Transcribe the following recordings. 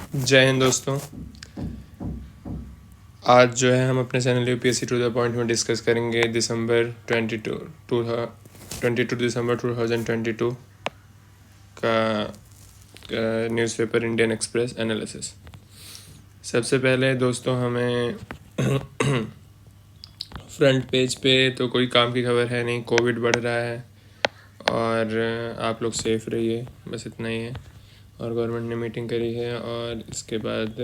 जय हिंद दोस्तों। आज जो है हम अपने channel UPSC to the point में डिस्कस करेंगे दिसंबर 22 दिसंबर 2022 का न्यूज़पेपर इंडियन एक्सप्रेस एनालिसिस। सबसे पहले दोस्तों हमें फ्रंट पेज पे तो कोई काम की खबर है नहीं, कोविड बढ़ रहा है और आप लोग सेफ रहिए, बस इतना ही है। और गवर्नमेंट ने मीटिंग करी है और इसके बाद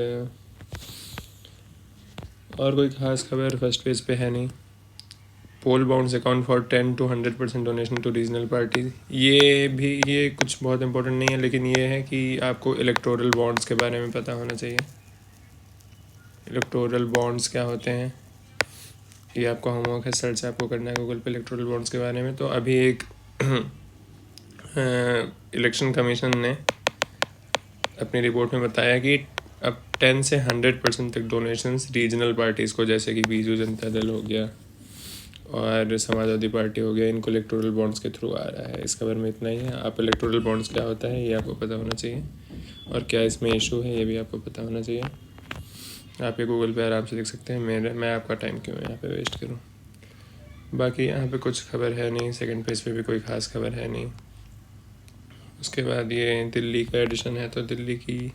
और कोई ख़ास खबर फर्स्ट पेज पे है नहीं। Poll bonds account for 10 to 100% donation to regional parties, ये कुछ बहुत इंपॉर्टेंट नहीं है, लेकिन ये है कि आपको इलेक्टोरल बॉन्ड्स के बारे में पता होना चाहिए। इलेक्टोरल बॉन्ड्स क्या होते हैं ये आपका होमवर्क है, सर्च आपको करना है गूगल पे इलेक्टोरल बॉन्ड्स के बारे में। तो अभी एक इलेक्शन कमीशन ने अपनी रिपोर्ट में बताया कि अब 10 से 100% तक डोनेशंस रीजनल पार्टीज़ को, जैसे कि बीजू जनता दल हो गया और समाजवादी पार्टी हो गया, इनको इलेक्टोरल बॉन्ड्स के थ्रू आ रहा है। इस खबर में इतना ही है। आप इलेक्टोरल बॉन्ड्स क्या होता है ये आपको पता होना चाहिए और क्या इसमें इशू है ये भी आपको पता होना चाहिए। आप ये गूगल पे आराम से देख सकते हैं। मैं आपका टाइम क्यों यहाँ पे वेस्ट करूँ। बाकी यहाँ पे कुछ खबर है नहीं, सेकंड पेज पे भी कोई ख़ास खबर है नहीं। उसके बाद ये दिल्ली का एडिशन है, तो दिल्ली की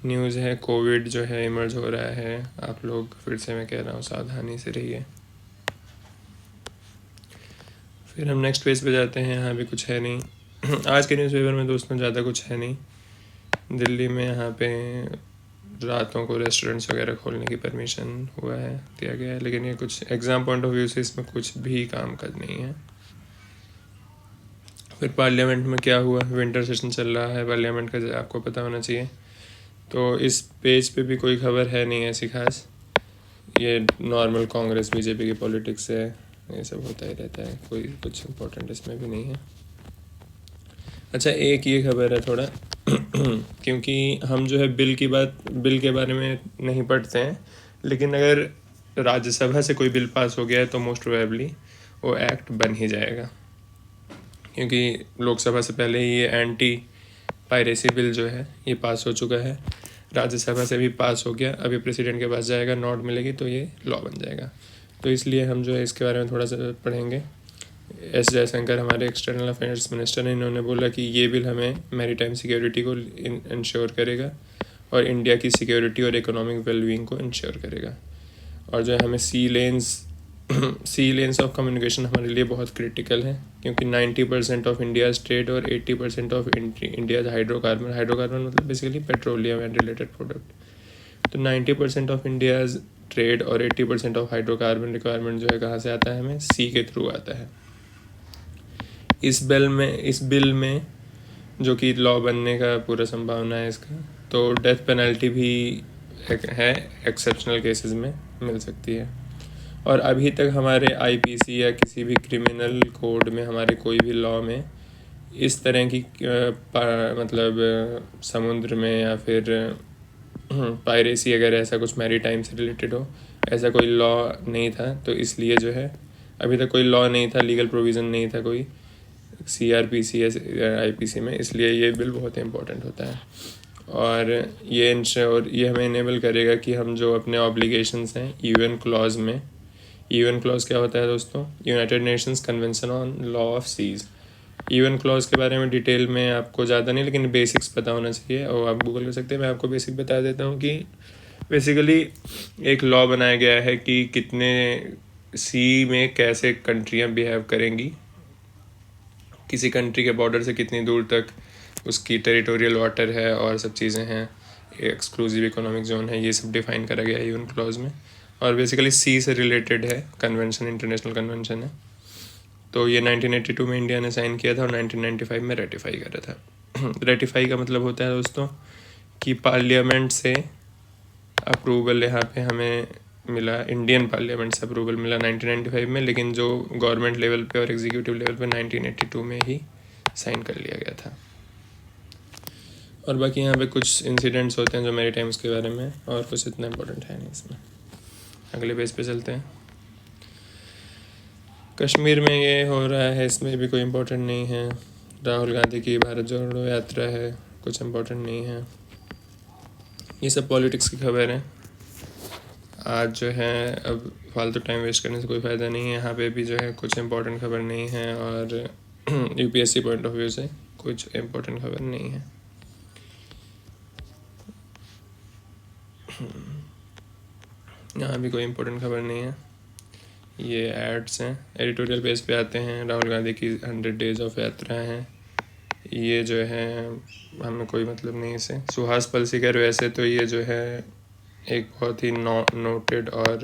न्यूज़ है, कोविड जो है इमर्ज हो रहा है। आप लोग फिर से मैं कह रहा हूँ सावधानी से रहिए। फिर हम नेक्स्ट पेज पे जाते हैं, यहाँ भी कुछ है नहीं। आज के न्यूज़पेपर में दोस्तों ज़्यादा कुछ है नहीं। दिल्ली में यहाँ पे रातों को रेस्टोरेंट्स वगैरह खोलने की परमिशन दिया गया है, लेकिन ये कुछ एग्ज़ाम पॉइंट ऑफ व्यू से इसमें कुछ भी काम कर नहीं है। फिर पार्लियामेंट में क्या हुआ, विंटर सेशन चल रहा है पार्लियामेंट का, आपको पता होना चाहिए। तो इस पेज पे भी कोई खबर है नहीं ऐसी खास। ये नॉर्मल कांग्रेस बीजेपी की पॉलिटिक्स है, ये सब होता ही रहता है, कोई कुछ इम्पोर्टेंट इसमें भी नहीं है। अच्छा, एक ये खबर है थोड़ा क्योंकि हम जो है बिल के बारे में नहीं पढ़ते हैं, लेकिन अगर राज्यसभा से कोई बिल पास हो गया है तो मोस्ट प्रोबेबली वो एक्ट बन ही जाएगा, क्योंकि लोकसभा से पहले ही ये एंटी पायरेसी बिल जो है ये पास हो चुका है। राज्यसभा से भी पास हो गया, अभी प्रेसिडेंट के पास जाएगा, नोट मिलेगी तो ये लॉ बन जाएगा। तो इसलिए हम जो है इसके बारे में थोड़ा सा पढ़ेंगे। एस जयशंकर हमारे एक्सटर्नल अफेयर्स मिनिस्टर हैं, इन्होंने बोला कि ये बिल हमें मैरीटाइम सिक्योरिटी को इंश्योर करेगा और इंडिया की सिक्योरिटी और इकोनॉमिक वेलबींग को इंश्योर करेगा। और जो है हमें सी लेन्स ऑफ कम्युनिकेशन हमारे लिए बहुत क्रिटिकल है, क्योंकि 90% ऑफ इंडियाज़ ट्रेड और 80% ऑफ इंडियाज़ हाइड्रोकार्बन मतलब basically petroleum and related product. तो 90% ऑफ इंडियाज़ ट्रेड और 80% ऑफ हाइड्रोकार्बन रिक्वायरमेंट जो है कहाँ से आता है, हमें सी के थ्रू आता है। इस बिल में जो कि लॉ बनने का पूरा संभावना है इसका, तो डेथ पेनल्टी भी है, एक्सेप्शनल केसेस में मिल सकती है। और अभी तक हमारे आईपीसी या किसी भी क्रिमिनल कोड में, हमारे कोई भी लॉ में इस तरह की मतलब समुद्र में या फिर पायरेसी अगर ऐसा कुछ मैरीटाइम से रिलेटेड हो, ऐसा कोई लॉ नहीं था। तो इसलिए जो है अभी तक कोई लॉ नहीं था, लीगल प्रोविज़न नहीं था कोई CRPC या आईपीसी में, इसलिए ये बिल बहुत इंपॉर्टेंट होता है। और ये हमें इनेबल करेगा कि हम जो अपने ऑब्लिगेशंस हैं यूएन क्लॉज में, यूएन क्लॉज क्या होता है दोस्तों, United Nations Convention on law of seas. UN clause के बारे में डिटेल में आपको ज़्यादा नहीं, लेकिन बेसिक्स पता होना चाहिए और आप गूगल कर सकते हैं। मैं आपको बेसिक बता देता हूँ कि बेसिकली एक लॉ बनाया गया है कि कितने सी में कैसे कंट्रियाँ बिहेव करेंगी, किसी कंट्री के बॉर्डर से कितनी दूर तक उसकी टेरिटोरियल वाटर है और सब चीज़ें हैं, एक्सक्लूसिव इकोनॉमिक जोन है, ये सब डिफाइन करा गया है यूएन क्लॉज में। और बेसिकली सी से रिलेटेड है कन्वेंशन, इंटरनेशनल कन्वेंशन है। तो ये 1982 में इंडिया ने साइन किया था और 1995 में रेटिफाई करा था। रेटिफाई का मतलब होता है दोस्तों कि पार्लियामेंट से अप्रूवल यहाँ पे हमें मिला, इंडियन पार्लियामेंट से अप्रूवल मिला 1995 में, लेकिन जो गवर्नमेंट लेवल पे और एग्जीक्यूटिव लेवल पे 1982 में ही साइन कर लिया गया था। और बाकी यहाँ पे कुछ इंसिडेंट्स होते हैं जो मेरी टाइम्स के बारे में, और कुछ इतना इम्पोर्टेंट है नहीं इसमें। अगले पेज पे चलते हैं। कश्मीर में ये हो रहा है, इसमें भी कोई इम्पोर्टेंट नहीं है। राहुल गांधी की भारत जोड़ो यात्रा है, कुछ इम्पोर्टेंट नहीं है। ये सब पॉलिटिक्स की खबर है। आज जो है अब फालतू टाइम वेस्ट करने से कोई फ़ायदा नहीं है। यहाँ पे भी जो है कुछ इम्पोर्टेंट खबर नहीं है, और यूपीएससी पॉइंट ऑफ व्यू से कुछ इम्पोर्टेंट खबर नहीं है। यहाँ भी कोई इम्पोर्टेंट खबर नहीं है। ये एड्स हैं, एडिटोरियल पेज पे आते हैं। राहुल गांधी की 100 डेज ऑफ यात्रा है। ये जो है हमें कोई मतलब नहीं इससे। सुहास पलसीकर वैसे तो ये जो है एक बहुत ही नोटेड और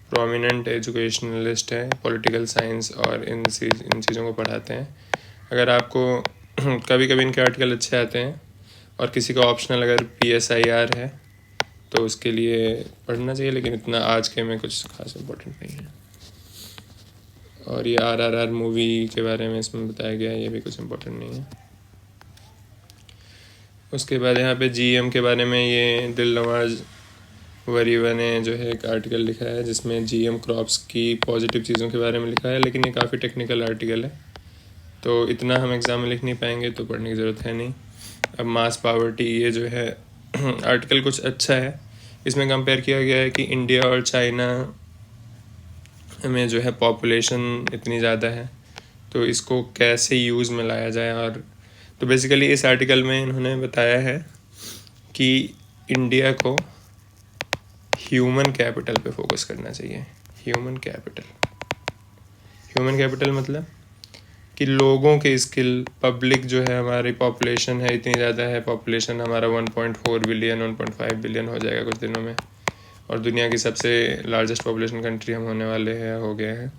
प्रोमिनेंट एजुकेशनलिस्ट है, पॉलिटिकल साइंस और इन चीज़ों को पढ़ाते हैं। अगर आपको कभी कभी इनके आर्टिकल अच्छे आते हैं, और किसी का ऑप्शनल अगर PSIR है तो उसके लिए पढ़ना चाहिए, लेकिन इतना आज के में कुछ खास इम्पोर्टेंट नहीं है। और ये RRR मूवी के बारे में इसमें बताया गया है, ये भी कुछ इम्पोर्टेंट नहीं है। उसके बाद यहाँ पे GM के बारे में ये दिलनवाज वरीवा ने जो है एक आर्टिकल लिखा है, जिसमें GM क्रॉप्स की पॉजिटिव चीज़ों के बारे में लिखा है, लेकिन ये काफ़ी टेक्निकल आर्टिकल है, तो इतना हम एग्ज़ाम में लिख नहीं पाएंगे, तो पढ़ने की ज़रूरत है नहीं। अब मास पावर्टी, ये जो है आर्टिकल कुछ अच्छा है। इसमें कंपेयर किया गया है कि इंडिया और चाइना में जो है पॉपुलेशन इतनी ज़्यादा है, तो इसको कैसे यूज़ में लाया जाए। और तो बेसिकली इस आर्टिकल में इन्होंने बताया है कि इंडिया को ह्यूमन कैपिटल पे फोकस करना चाहिए। ह्यूमन कैपिटल मतलब कि लोगों के स्किल, पब्लिक जो है, हमारी पॉपुलेशन है इतनी ज़्यादा है, पॉपुलेशन हमारा 1.4 बिलियन 1.5 बिलियन हो जाएगा कुछ दिनों में, और दुनिया की सबसे लार्जेस्ट पॉपुलेशन कंट्री हम होने वाले हैं, हो गए हैं।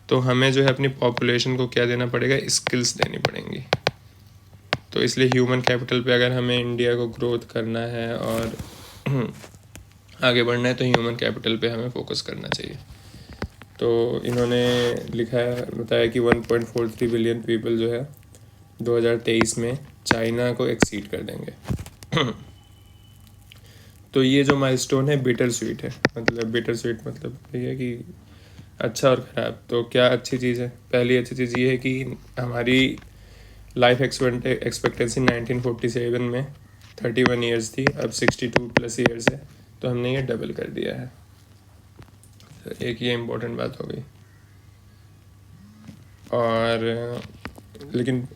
तो हमें जो है अपनी पॉपुलेशन को क्या देना पड़ेगा, स्किल्स देनी पड़ेंगी। तो इसलिए ह्यूमन कैपिटल पे अगर हमें इंडिया को ग्रोथ करना है और आगे बढ़ना है, तो ह्यूमन कैपिटल पे हमें फोकस करना चाहिए। तो इन्होंने लिखा है, बताया कि 1.43 बिलियन पीपल जो है 2023 में चाइना को एक्सीड कर देंगे। तो ये जो माइलस्टोन है बिटर स्वीट है, मतलब बिटर स्वीट मतलब ये है कि अच्छा और ख़राब। तो क्या अच्छी चीज़ है? पहली अच्छी चीज़ ये है कि हमारी लाइफ एक्सपेक्टेंसी 1947 में 31 ईयर्स थी, अब 62+ ईयर्स है, तो हमने ये डबल कर दिया है। तो एक ये इम्पोर्टेंट बात हो गई। और लेकिन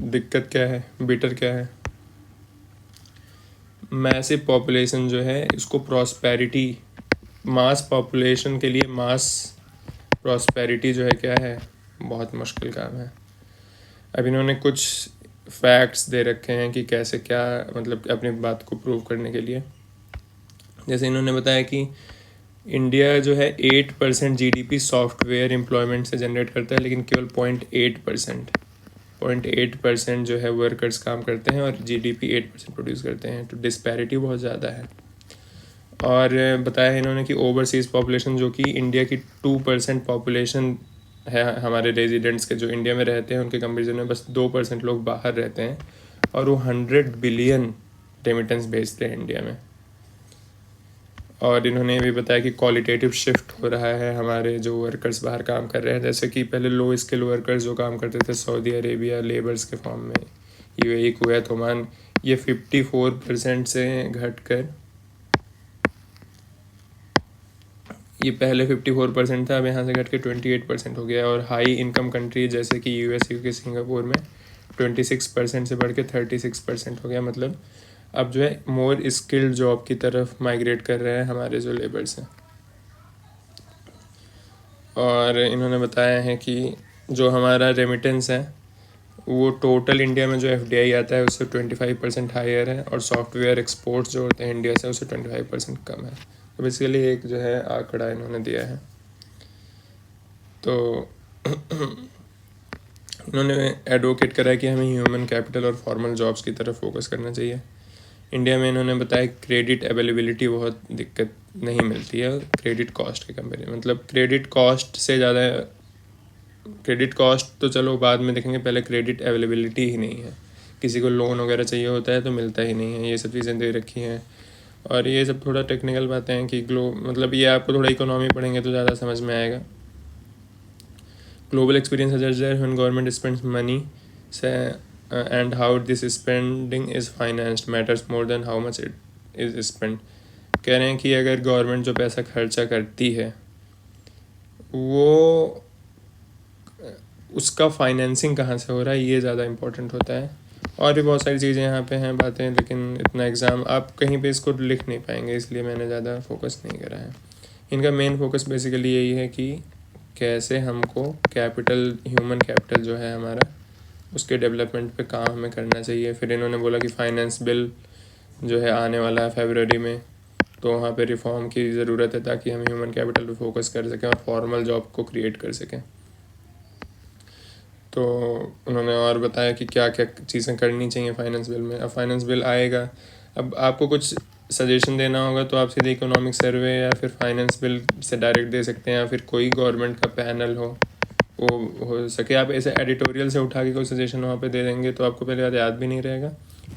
दिक्कत क्या है, बिटर क्या है? मैसिव पॉपुलेशन जो है, इसको प्रॉस्पेरिटी, मास पॉपुलेशन के लिए मास प्रॉस्पेरिटी जो है क्या है, बहुत मुश्किल काम है। अब इन्होंने कुछ फैक्ट्स दे रखे हैं कि कैसे क्या, मतलब अपनी बात को प्रूव करने के लिए। जैसे इन्होंने बताया कि इंडिया जो है 8% GDP सॉफ्टवेयर एम्प्लॉयमेंट से जनरेट करता है, लेकिन केवल 0.8% जो है वर्कर्स काम करते हैं, और GDP 8% प्रोड्यूस करते हैं। तो डिस्पैरिटी बहुत ज़्यादा है। और बताया है इन्होंने कि ओवरसीज़ पॉपुलेशन, जो कि इंडिया की 2% पॉपुलेशन है, हमारे रेजिडेंट्स के जो इंडिया में रहते हैं उनके कंपेरिजन में बस 2% लोग बाहर रहते हैं, और वो 100 बिलियन रेमिटेंस भेजते हैं इंडिया में। और इन्होंने ये भी बताया कि क्वालिटेटिव शिफ्ट हो रहा है, हमारे जो वर्कर्स बाहर काम कर रहे हैं, जैसे कि पहले लो स्किल वर्कर्स जो काम करते थे सऊदी अरेबिया लेबर्स के फॉर्म में, UAE, कुवैत, ओमान, ये 54% से घट कर, ये पहले 54% था, अब यहाँ से घट के 28% हो गया। और हाई इनकम कंट्री जैसे कि US, UK, सिंगापुर में 26% से बढ़ के 36% हो गया। मतलब अब जो है मोर स्किल्ड जॉब की तरफ माइग्रेट कर रहे हैं हमारे जो लेबर्स हैं। और इन्होंने बताया है कि जो हमारा रेमिटेंस है, वो टोटल इंडिया में जो FDI आता है उससे 25% हायर है, और सॉफ्टवेयर एक्सपोर्ट्स जो होते हैं इंडिया से, उससे 25% कम है। तो बेसिकली एक जो है आंकड़ा इन्होंने दिया है। तो इन्होंने एडवोकेट करा है कि हमें ह्यूमन कैपिटल और फॉर्मल जॉब्स की तरफ फोकस करना चाहिए। इंडिया में इन्होंने बताया क्रेडिट अवेलेबिलिटी बहुत दिक्कत नहीं मिलती है क्रेडिट कॉस्ट के कंपेरिजन, मतलब क्रेडिट कॉस्ट से ज़्यादा, क्रेडिट कॉस्ट तो चलो बाद में देखेंगे, पहले क्रेडिट अवेलेबिलिटी ही नहीं है। किसी को लोन वगैरह चाहिए होता है तो मिलता ही नहीं है, ये सब चीज़ें दे रखी हैं। और ये सब थोड़ा टेक्निकल बातें हैं कि मतलब ये आपको थोड़ा इकोनॉमी पढ़ेंगे तो ज़्यादा समझ में आएगा। Global experience suggest that when government spends money and how this spending is financed matters more than how much it is spend. कह रहे हैं कि अगर गवर्नमेंट जो पैसा खर्चा करती है वो उसका फाइनेंसिंग कहाँ से हो रहा है, ये ज़्यादा इम्पोर्टेंट होता है। और भी बहुत सारी चीज़ें यहाँ पे हैं बातें, लेकिन इतना एग्ज़ाम आप कहीं पे इसको लिख नहीं पाएंगे, इसलिए मैंने ज़्यादा फोकस नहीं करा है। इनका मेन फोकस बेसिकली यही है कि कैसे हमको कैपिटल, ह्यूमन कैपिटल जो है हमारा, उसके डेवलपमेंट पे काम हमें करना चाहिए। फिर इन्होंने बोला कि फाइनेंस बिल जो है आने वाला है फरवरी में, तो वहाँ पे रिफॉर्म की ज़रूरत है ताकि हम ह्यूमन कैपिटल पे फोकस कर सकें और फॉर्मल जॉब को क्रिएट कर सकें। तो उन्होंने और बताया कि क्या क्या चीज़ें करनी चाहिए फाइनेंस बिल में। अब फाइनेंस बिल आएगा, अब आपको कुछ सजेशन देना होगा तो आप सीधे इकोनॉमिक सर्वे या फिर फाइनेंस बिल से डायरेक्ट दे सकते हैं, या फिर कोई गवर्नमेंट का पैनल वो हो सके आप ऐसे एडिटोरियल से उठा के कोई सजेशन वहाँ पे दे देंगे तो आपको पहले बात याद भी नहीं रहेगा,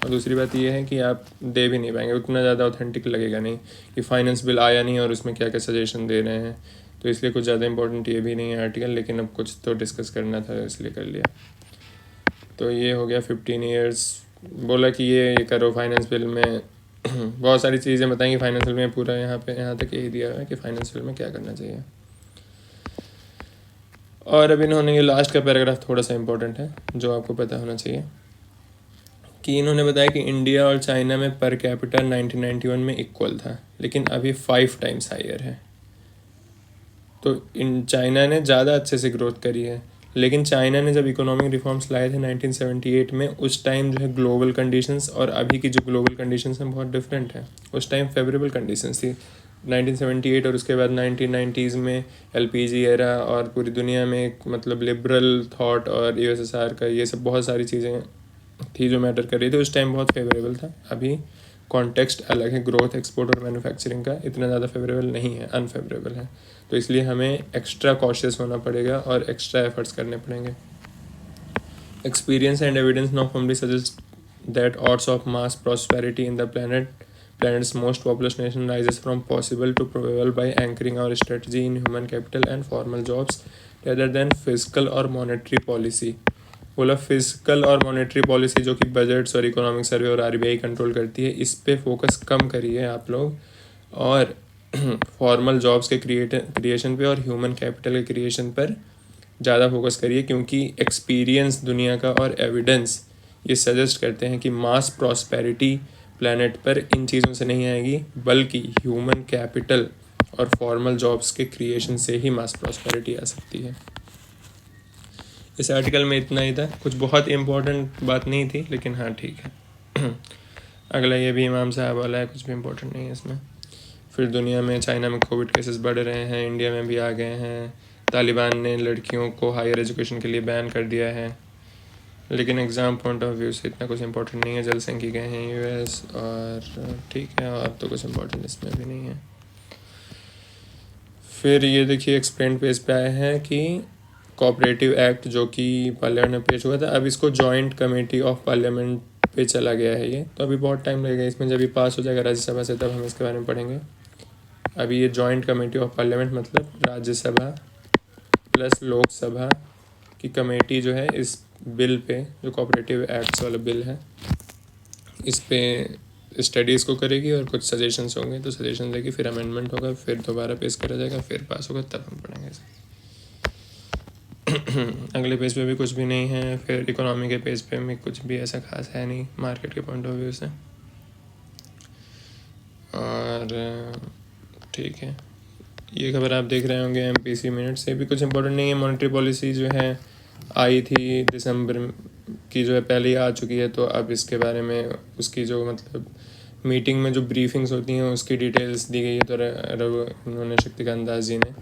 और दूसरी बात ये है कि आप दे भी नहीं पाएंगे, उतना ज़्यादा ऑथेंटिक लगेगा नहीं कि फाइनेंस बिल आया नहीं और उसमें क्या क्या सजेशन दे रहे हैं। तो इसलिए कुछ ज़्यादा इंपॉर्टेंट ये भी नहीं है आर्टिकल, लेकिन अब कुछ तो डिस्कस करना था इसलिए कर लिया। तो ये हो गया 15 ईयर्स। बोला कि ये करो फाइनेंस बिल में बहुत सारी चीज़ें बताएंगी फाइनेंस बिल में, पूरा यहाँ तक यही दिया हुआ है कि फाइनेंस बिल में क्या करना चाहिए। और अब इन्होंने ये लास्ट का पैराग्राफ थोड़ा सा इम्पोर्टेंट है जो आपको पता होना चाहिए, कि इन्होंने बताया कि इंडिया और चाइना में पर कैपिटा 1991 में इक्वल था, लेकिन अभी 5 टाइम्स हायर है। तो इन चाइना ने ज़्यादा अच्छे से ग्रोथ करी है, लेकिन चाइना ने जब इकोनॉमिक रिफॉर्म्स लाए थे 1978 में, उस टाइम जो है ग्लोबल कंडीशंस और अभी की जो ग्लोबल कंडीशंस हैं बहुत डिफरेंट है। उस टाइम फेवरेबल कंडीशंस थी 1978, और उसके बाद 1990s में एलपीजी एरा और पूरी दुनिया में एक मतलब लिबरल थॉट और यूएसएसआर का ये सब बहुत सारी चीज़ें थी जो मैटर कर रही थी। उस टाइम बहुत फेवरेबल था, अभी कॉन्टेक्स्ट अलग है, ग्रोथ, एक्सपोर्ट और मैन्युफैक्चरिंग का इतना ज़्यादा फेवरेबल नहीं है, अनफेवरेबल है। तो इसलिए हमें एक्स्ट्रा कॉशियस होना पड़ेगा और एक्स्ट्रा एफर्ट्स करने पड़ेंगे। Experience and evidence now firmly suggest that odds of mass prosperity in the planet's most populous nation rises from possible to probable by anchoring our strategy in human capital and formal jobs rather than fiscal और monetary policy। बोला physical और monetary policy जो कि budgets और economic survey और RBI control करती है, इस पे फोकस कम करिए आप लोग, और फॉर्मल जॉब्स के क्रिएशन पे और ह्यूमन कैपिटल के क्रिएशन पर ज़्यादा फोकस करिए, क्योंकि एक्सपीरियंस दुनिया का और एविडेंस ये सजेस्ट करते हैं कि मास प्रॉस्पेरिटी प्लैनेट पर इन चीज़ों से नहीं आएगी, बल्कि ह्यूमन कैपिटल और फॉर्मल जॉब्स के क्रिएशन से ही मास प्रॉस्पेरिटी आ सकती है। इस आर्टिकल में इतना ही था, कुछ बहुत इम्पोर्टेंट बात नहीं थी, लेकिन हाँ ठीक है। अगला ये भी इमाम साहब वाला है, कुछ भी इम्पोर्टेंट नहीं है इसमें। फिर दुनिया में चाइना में कोविड केसेस बढ़ रहे हैं, इंडिया में भी आ गए हैं, तालिबान ने लड़कियों को हायर एजुकेशन के लिए बैन कर दिया है, लेकिन एग्ज़ाम पॉइंट ऑफ व्यू से इतना कुछ इंपॉर्टेंट नहीं है, जलसंकी गए हैं यूएस, और ठीक है, और तो कुछ इंपॉर्टेंट इसमें भी नहीं है। फिर ये देखिए एक्सप्लेन पेज पे आए हैं कि कोऑपरेटिव एक्ट जो कि पार्लियामेंट में पेश हुआ था, अब इसको जॉइंट कमेटी ऑफ पार्लियामेंट पे चला गया है ये, तो अभी बहुत टाइम लगेगा इसमें, जब ये पास हो जाएगा राज्यसभा से तब हम इसके बारे में पढ़ेंगे। अभी ये जॉइंट कमेटी ऑफ पार्लियामेंट मतलब राज्यसभा प्लस लोकसभा की कमेटी जो है इस बिल पे, जो कोऑपरेटिव एक्ट्स वाला बिल है, इस पे स्टडीज़ को करेगी और कुछ सजेशंस होंगे तो सजेशन देगी, फिर अमेंडमेंट होगा, फिर दोबारा पेश करा जाएगा, फिर पास होगा, तब हम पढ़ेंगे इसे। अगले पेज पे भी कुछ भी नहीं है, फिर इकोनॉमी के पेज पे में कुछ भी ऐसा खास है नहीं मार्केट के पॉइंट ऑफ व्यू से, और ठीक है। ये खबर आप देख रहे होंगे एमपीसी मिनट से, भी कुछ इंपॉर्टेंट नहीं है। मॉनेटरी पॉलिसी जो है आई थी दिसंबर की, जो है पहले ही आ चुकी है, तो अब इसके बारे में उसकी जो मतलब मीटिंग में जो ब्रीफिंग्स होती हैं उसकी डिटेल्स दी गई है। तो उन्होंने शक्तिकांत दास जी ने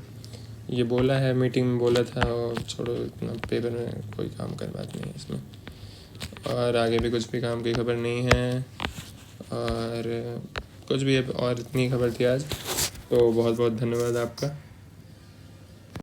ये बोला है, मीटिंग में बोला था, और छोड़ो इतना पेपर में कोई काम कर बात नहीं है इसमें, और आगे भी कुछ भी काम की खबर नहीं है, और कुछ भी और इतनी खबर थी आज। तो बहुत बहुत धन्यवाद आपका।